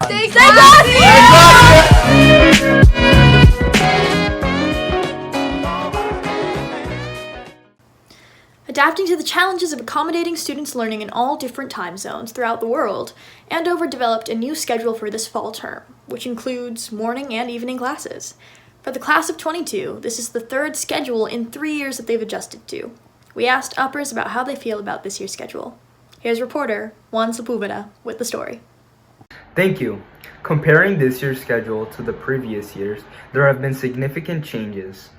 Stay classy! Adapting to the challenges of accommodating students learning in all different time zones throughout the world, Andover developed a new schedule for this fall term, which includes morning and evening classes. For the class of 22, this is the third schedule in 3 years that they've adjusted to. We asked uppers about how they feel about this year's schedule. Here's reporter Juan Sepulveda with the story. Thank you. Comparing this year's schedule to the previous years, there have been significant changes.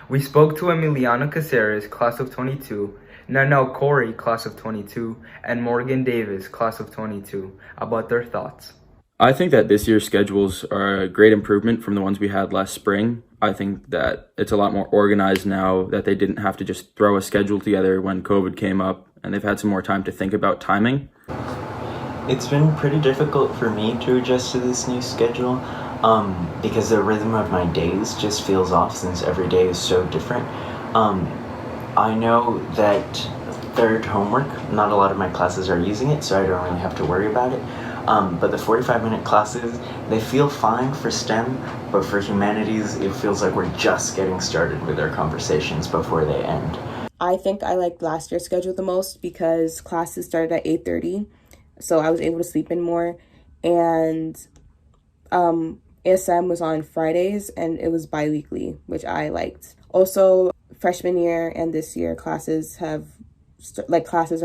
We spoke to Emiliano Caceres, class of 22, NNENNA OKORIE, class of 22, and Morgan Davis, class of 22, about their thoughts. I think that this year's schedules are a great improvement from the ones we had last spring. I think that it's a lot more organized now, that they didn't have to just throw a schedule together when COVID came up, and they've had some more time to think about timing. It's been pretty difficult for me to adjust to this new schedule because the rhythm of my days just feels off since every day is so different. I know that third homework, not a lot of my classes are using it, so I don't really have to worry about it. But the 45-minute classes, they feel fine for STEM, but for humanities, it feels like we're just getting started with our conversations before they end. I think I liked last year's schedule the most because classes started at 8:30, so I was able to sleep in more, and ASM was on Fridays, and it was bi-weekly, which I liked. Also, freshman year and this year classes are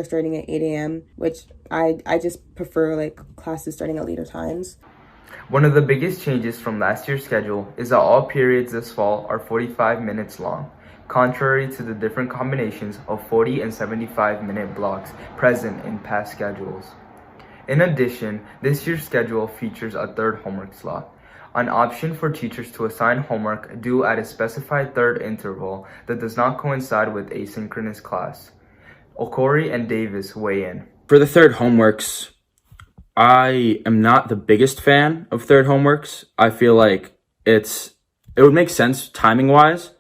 starting at 8 a.m., which I just prefer classes starting at later times. One of the biggest changes from last year's schedule is that all periods this fall are 45 minutes long, contrary to the different combinations of 40 and 75-minute blocks present in past schedules. In addition, this year's schedule features a third homework slot, an option for teachers to assign homework due at a specified third interval that does not coincide with asynchronous class. OKORIE and Davis weigh in. For the third homeworks, I am not the biggest fan of third homeworks. I feel like it would make sense timing-wise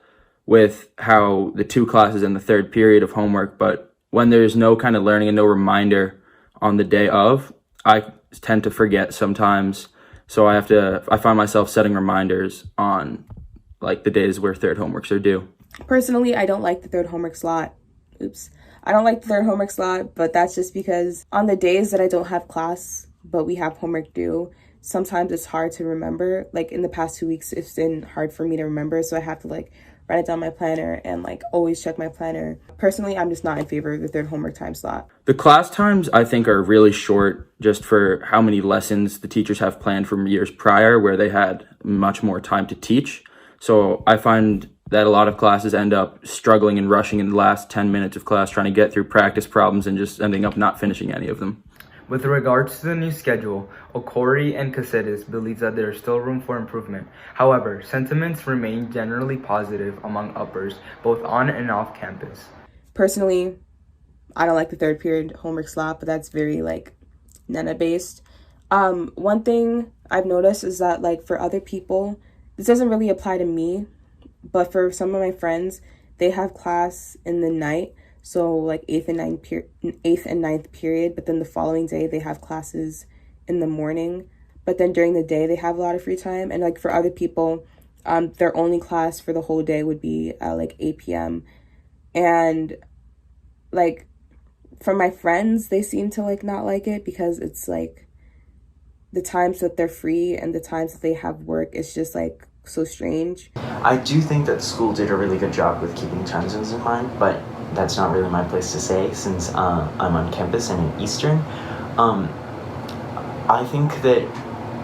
with how the two classes in the third period of homework, but when there's no kind of learning and no reminder on the day of, I tend to forget sometimes. So I find myself setting reminders on the days where third homeworks are due. Personally, I don't like the third homework slot. I don't like the third homework slot, but that's just because on the days that I don't have class, but we have homework due, sometimes it's hard to remember. In the past 2 weeks, it's been hard for me to remember, so I have to write it down my planner and always check my planner. Personally, I'm just not in favor of the third homework time slot. The class times I think are really short just for how many lessons the teachers have planned from years prior where they had much more time to teach. So I find that a lot of classes end up struggling and rushing in the last 10 minutes of class trying to get through practice problems and just ending up not finishing any of them. With regards to the new schedule, OKORIE and Caceres believe that there is still room for improvement. However, sentiments remain generally positive among uppers, both on and off campus. Personally, I don't like the third period homework slot, but that's very NNENNA based. One thing I've noticed is that for other people, this doesn't really apply to me, but for some of my friends, they have class in the night. So 8th and 9th period, but then the following day they have classes in the morning. But then during the day they have a lot of free time. And for other people, their only class for the whole day would be at 8 p.m. And for my friends, they seem to not like it because it's the times that they're free and the times that they have work is just so strange. I do think that school did a really good job with keeping time zones in mind, but that's not really my place to say since I'm on campus and in Eastern. I think that,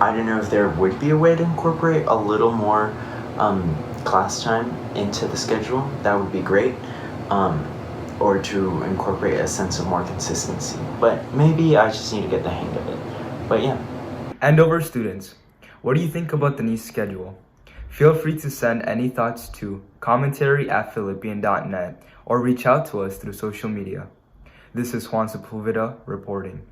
I don't know if there would be a way to incorporate a little more class time into the schedule. That would be great. Or to incorporate a sense of more consistency. But maybe I just need to get the hang of it. But yeah. Andover students, what do you think about the new schedule? Feel free to send any thoughts to commentary@phillipian.net or reach out to us through social media. This is Juan Sepulveda reporting.